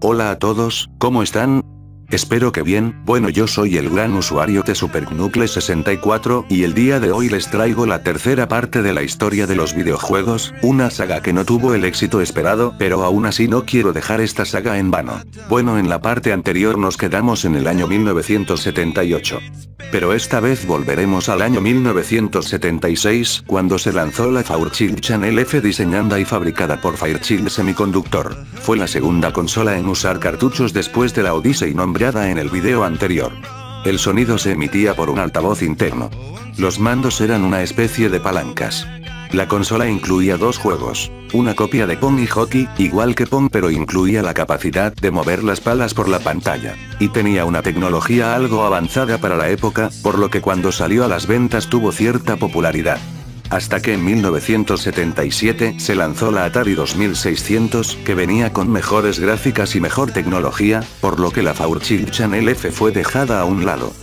Hola a todos, ¿cómo están? Espero que bien. Bueno, yo soy el gran usuario de Super Knuckles 64, y el día de hoy les traigo la tercera parte de la historia de los videojuegos, una saga que no tuvo el éxito esperado, pero aún así no quiero dejar esta saga en vano. Bueno, en la parte anterior nos quedamos en el año 1978. Pero esta vez volveremos al año 1976, cuando se lanzó la Fairchild Channel F diseñada y fabricada por Fairchild Semiconductor. Fue la segunda consola en usar cartuchos después de la Odyssey nombrada en el video anterior. El sonido se emitía por un altavoz interno. Los mandos eran una especie de palancas. La consola incluía dos juegos, una copia de Pong y Hockey, igual que Pong, pero incluía la capacidad de mover las palas por la pantalla. Y tenía una tecnología algo avanzada para la época, por lo que cuando salió a las ventas tuvo cierta popularidad. Hasta que en 1977 se lanzó la Atari 2600, que venía con mejores gráficas y mejor tecnología, por lo que la Fairchild Channel F fue dejada a un lado.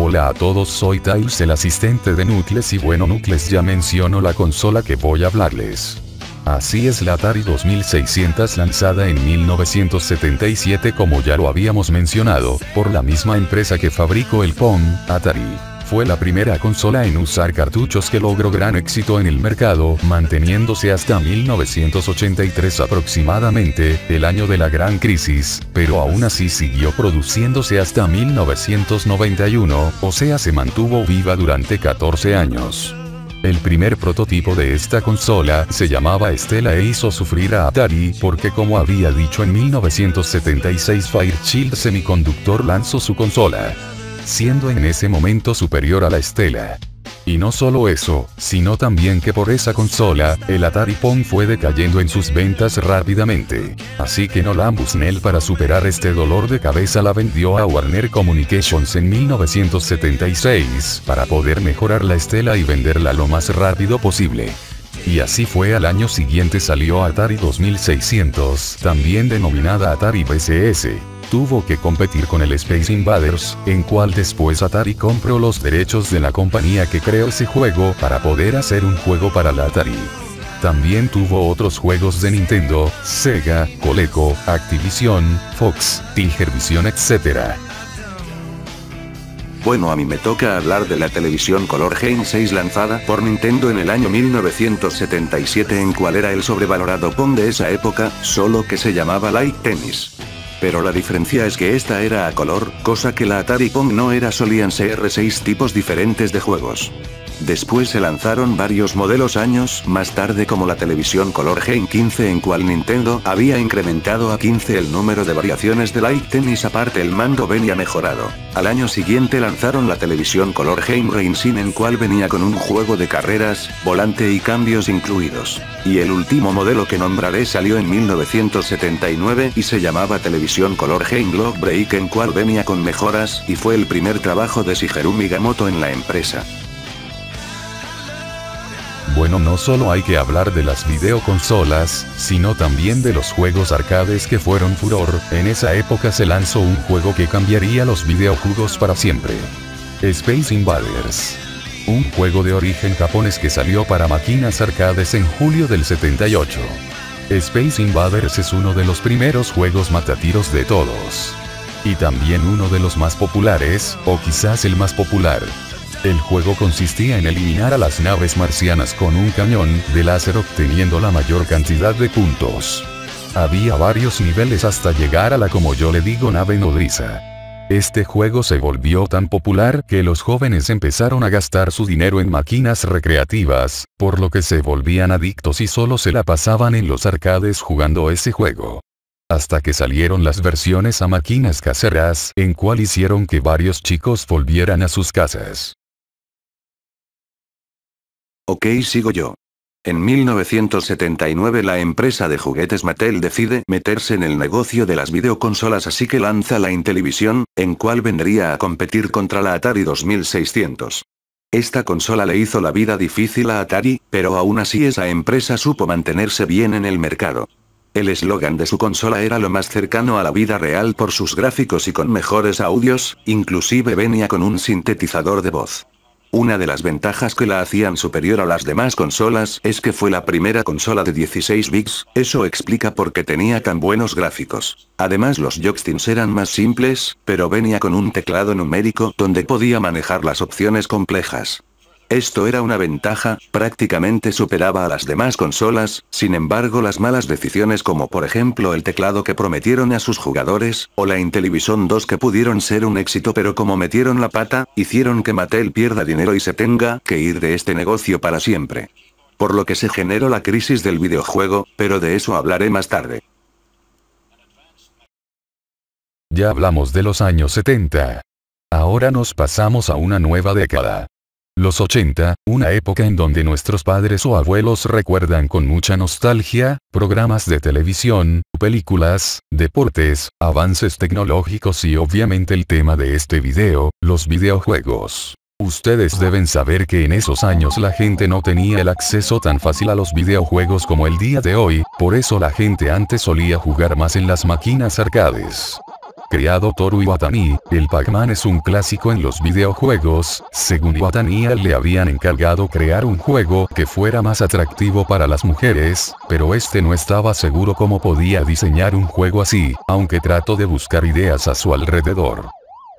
Hola a todos, soy Tails, el asistente de Knuckles, y bueno, Knuckles ya mencionó la consola que voy a hablarles. Así es, la Atari 2600, lanzada en 1977, como ya lo habíamos mencionado, por la misma empresa que fabricó el Pong, Atari. Fue la primera consola en usar cartuchos que logró gran éxito en el mercado, manteniéndose hasta 1983 aproximadamente, el año de la gran crisis, pero aún así siguió produciéndose hasta 1991, o sea, se mantuvo viva durante 14 años. El primer prototipo de esta consola se llamaba Stella e hizo sufrir a Atari porque, como había dicho, en 1976 Fairchild Semiconductor lanzó su consola, siendo en ese momento superior a la Stella. Y no solo eso, sino también que por esa consola, el Atari Pong fue decayendo en sus ventas rápidamente. Así que Nolan Bushnell, para superar este dolor de cabeza, la vendió a Warner Communications en 1976, para poder mejorar la Stella y venderla lo más rápido posible. Y así fue. Al año siguiente salió Atari 2600, también denominada Atari VCS. Tuvo que competir con el Space Invaders, en cual después Atari compró los derechos de la compañía que creó ese juego para poder hacer un juego para la Atari. También tuvo otros juegos de Nintendo, Sega, Coleco, Activision, Fox, Tigervision, etc. Bueno, a mí me toca hablar de la televisión Color Game 6 lanzada por Nintendo en el año 1977, en cual era el sobrevalorado Pong de esa época, solo que se llamaba Light Tennis. Pero la diferencia es que esta era a color, cosa que la Atari Pong no era. Solían ser 6 tipos diferentes de juegos. Después se lanzaron varios modelos años más tarde, como la televisión Color Game 15, en cual Nintendo había incrementado a 15 el número de variaciones de Light Tennis, aparte el mando venía mejorado. Al año siguiente lanzaron la televisión Color Game Racing, en cual venía con un juego de carreras, volante y cambios incluidos. Y el último modelo que nombraré salió en 1979 y se llamaba televisión Color Game Block Break, en cual venía con mejoras, y fue el primer trabajo de Shigeru Miyamoto en la empresa. Bueno, no solo hay que hablar de las videoconsolas, sino también de los juegos arcades que fueron furor. En esa época se lanzó un juego que cambiaría los videojuegos para siempre: Space Invaders. Un juego de origen japonés que salió para máquinas arcades en julio del 78. Space Invaders es uno de los primeros juegos matatiros de todos. Y también uno de los más populares, o quizás el más popular. El juego consistía en eliminar a las naves marcianas con un cañón de láser, obteniendo la mayor cantidad de puntos. Había varios niveles hasta llegar a la, como yo le digo, nave nodriza. Este juego se volvió tan popular que los jóvenes empezaron a gastar su dinero en máquinas recreativas, por lo que se volvían adictos y solo se la pasaban en los arcades jugando ese juego. Hasta que salieron las versiones a máquinas caseras, en cual hicieron que varios chicos volvieran a sus casas. Ok, sigo yo. En 1979 la empresa de juguetes Mattel decide meterse en el negocio de las videoconsolas, así que lanza la Intellivision, en cual vendría a competir contra la Atari 2600. Esta consola le hizo la vida difícil a Atari, pero aún así esa empresa supo mantenerse bien en el mercado. El eslogan de su consola era lo más cercano a la vida real por sus gráficos y con mejores audios, inclusive venía con un sintetizador de voz. Una de las ventajas que la hacían superior a las demás consolas es que fue la primera consola de 16 bits, eso explica por qué tenía tan buenos gráficos. Además los joysticks eran más simples, pero venía con un teclado numérico donde podía manejar las opciones complejas. Esto era una ventaja, prácticamente superaba a las demás consolas, sin embargo las malas decisiones como por ejemplo el teclado que prometieron a sus jugadores, o la Intellivision 2 que pudieron ser un éxito pero como metieron la pata, hicieron que Mattel pierda dinero y se tenga que ir de este negocio para siempre. Por lo que se generó la crisis del videojuego, pero de eso hablaré más tarde. Ya hablamos de los años 70. Ahora nos pasamos a una nueva década. Los 80, una época en donde nuestros padres o abuelos recuerdan con mucha nostalgia, programas de televisión, películas, deportes, avances tecnológicos y obviamente el tema de este video, los videojuegos. Ustedes deben saber que en esos años la gente no tenía el acceso tan fácil a los videojuegos como el día de hoy, por eso la gente antes solía jugar más en las máquinas arcades. Creado Toru Iwatani, el Pac-Man es un clásico en los videojuegos. Según Iwatani, le habían encargado crear un juego que fuera más atractivo para las mujeres, pero este no estaba seguro cómo podía diseñar un juego así, aunque trató de buscar ideas a su alrededor.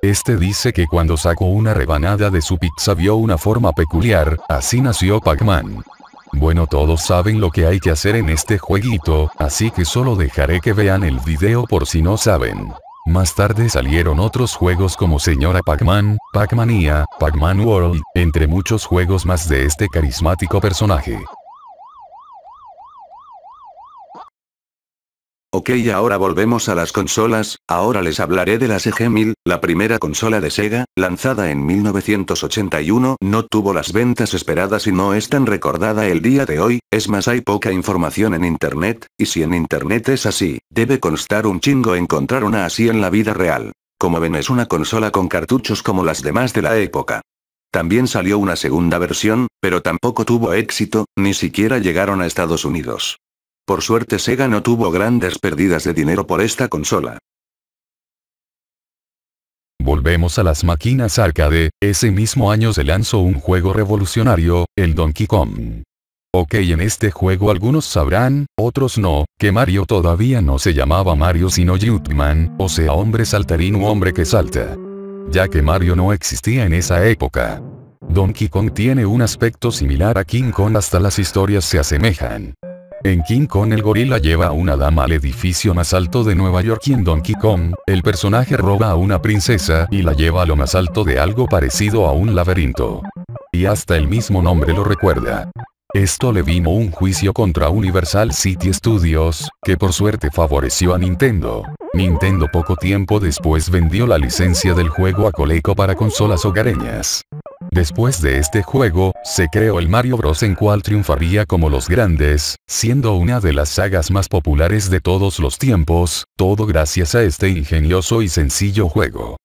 Este dice que cuando sacó una rebanada de su pizza vio una forma peculiar, así nació Pac-Man. Bueno, todos saben lo que hay que hacer en este jueguito, así que solo dejaré que vean el video por si no saben. Más tarde salieron otros juegos como Señora Pac-Man, Pac-Mania, Pac-Man World, entre muchos juegos más de este carismático personaje. Ok, ahora volvemos a las consolas, ahora les hablaré de la SG-1000, la primera consola de Sega, lanzada en 1981, no tuvo las ventas esperadas y no es tan recordada el día de hoy, es más hay poca información en internet, y si en internet es así, debe costar un chingo encontrar una así en la vida real. Como ven es una consola con cartuchos como las demás de la época. También salió una segunda versión, pero tampoco tuvo éxito, ni siquiera llegaron a Estados Unidos. Por suerte Sega no tuvo grandes pérdidas de dinero por esta consola. Volvemos a las máquinas arcade, ese mismo año se lanzó un juego revolucionario, el Donkey Kong. Ok, en este juego algunos sabrán, otros no, que Mario todavía no se llamaba Mario sino Jumpman, o sea hombre saltarín u hombre que salta. Ya que Mario no existía en esa época. Donkey Kong tiene un aspecto similar a King Kong, hasta las historias se asemejan. En King Kong el gorila lleva a una dama al edificio más alto de Nueva York y en Donkey Kong, el personaje roba a una princesa y la lleva a lo más alto de algo parecido a un laberinto. Y hasta el mismo nombre lo recuerda. Esto le vino un juicio contra Universal City Studios, que por suerte favoreció a Nintendo. Nintendo poco tiempo después vendió la licencia del juego a Coleco para consolas hogareñas. Después de este juego, se creó el Mario Bros. En cual triunfaría como los grandes, siendo una de las sagas más populares de todos los tiempos, todo gracias a este ingenioso y sencillo juego.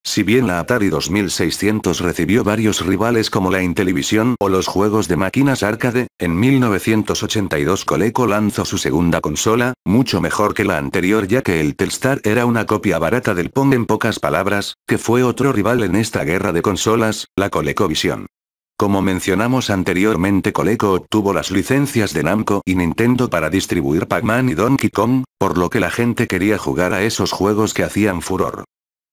Si bien la Atari 2600 recibió varios rivales como la Intellivision o los juegos de máquinas arcade, en 1982 Coleco lanzó su segunda consola, mucho mejor que la anterior ya que el Telstar era una copia barata del Pong, en pocas palabras, que fue otro rival en esta guerra de consolas, la ColecoVision. Como mencionamos anteriormente, Coleco obtuvo las licencias de Namco y Nintendo para distribuir Pac-Man y Donkey Kong, por lo que la gente quería jugar a esos juegos que hacían furor.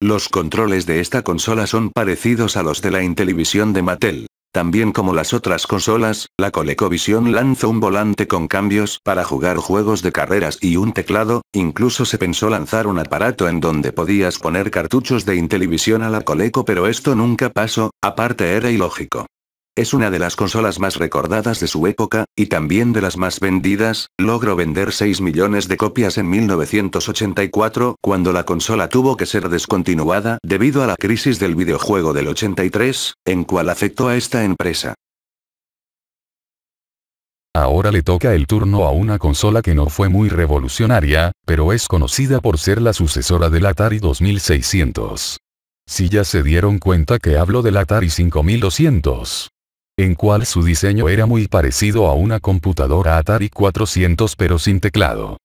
Los controles de esta consola son parecidos a los de la Intellivision de Mattel. También como las otras consolas, la ColecoVision lanzó un volante con cambios para jugar juegos de carreras y un teclado, incluso se pensó lanzar un aparato en donde podías poner cartuchos de Intellivision a la Coleco, pero esto nunca pasó, aparte era ilógico. Es una de las consolas más recordadas de su época, y también de las más vendidas, logró vender 6 millones de copias en 1984, cuando la consola tuvo que ser descontinuada debido a la crisis del videojuego del 83, en cual afectó a esta empresa. Ahora le toca el turno a una consola que no fue muy revolucionaria, pero es conocida por ser la sucesora del Atari 2600. Si ya se dieron cuenta que hablo del Atari 5200. En cual su diseño era muy parecido a una computadora Atari 400 pero sin teclado.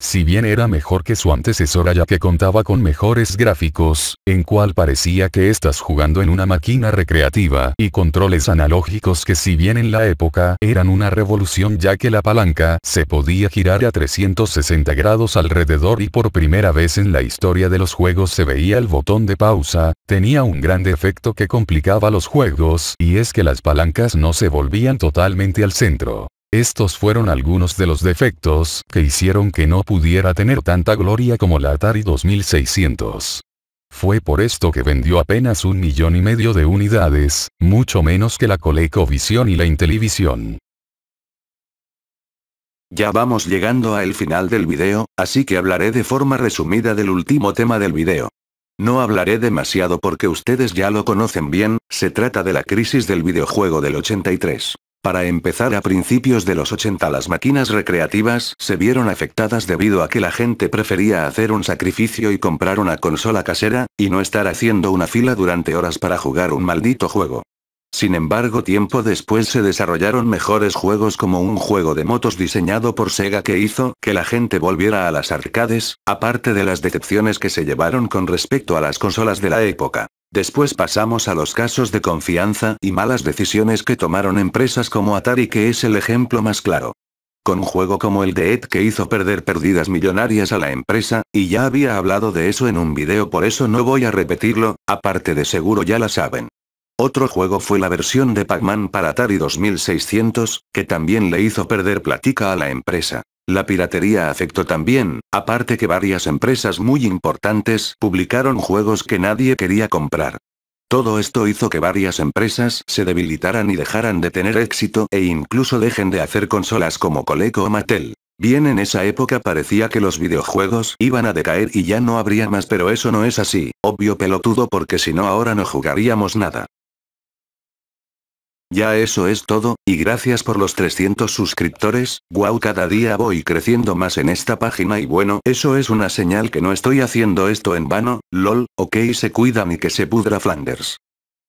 Si bien era mejor que su antecesora ya que contaba con mejores gráficos, en cual parecía que estás jugando en una máquina recreativa y controles analógicos que si bien en la época eran una revolución ya que la palanca se podía girar a 360 grados alrededor y por primera vez en la historia de los juegos se veía el botón de pausa, tenía un gran defecto que complicaba los juegos y es que las palancas no se volvían totalmente al centro. Estos fueron algunos de los defectos que hicieron que no pudiera tener tanta gloria como la Atari 2600. Fue por esto que vendió apenas 1,5 millones de unidades, mucho menos que la ColecoVision y la Intellivision. Ya vamos llegando al final del video, así que hablaré de forma resumida del último tema del video. No hablaré demasiado porque ustedes ya lo conocen bien, se trata de la crisis del videojuego del 83. Para empezar, a principios de los 80 las máquinas recreativas se vieron afectadas debido a que la gente prefería hacer un sacrificio y comprar una consola casera, y no estar haciendo una fila durante horas para jugar un maldito juego. Sin embargo, tiempo después se desarrollaron mejores juegos como un juego de motos diseñado por Sega que hizo que la gente volviera a las arcades, aparte de las decepciones que se llevaron con respecto a las consolas de la época. Después pasamos a los casos de confianza y malas decisiones que tomaron empresas como Atari, que es el ejemplo más claro. Con un juego como el de Ed que hizo perder pérdidas millonarias a la empresa, y ya había hablado de eso en un video, por eso no voy a repetirlo, aparte de seguro ya la saben. Otro juego fue la versión de Pac-Man para Atari 2600, que también le hizo perder plática a la empresa. La piratería afectó también, aparte que varias empresas muy importantes publicaron juegos que nadie quería comprar. Todo esto hizo que varias empresas se debilitaran y dejaran de tener éxito e incluso dejen de hacer consolas como Coleco o Mattel. Bien, en esa época parecía que los videojuegos iban a decaer y ya no habría más, pero eso no es así, obvio pelotudo, porque si no ahora no jugaríamos nada. Ya eso es todo, y gracias por los 300 suscriptores, wow, cada día voy creciendo más en esta página y bueno, eso es una señal que no estoy haciendo esto en vano, lol, ok, se cuidan y que se pudra Flanders.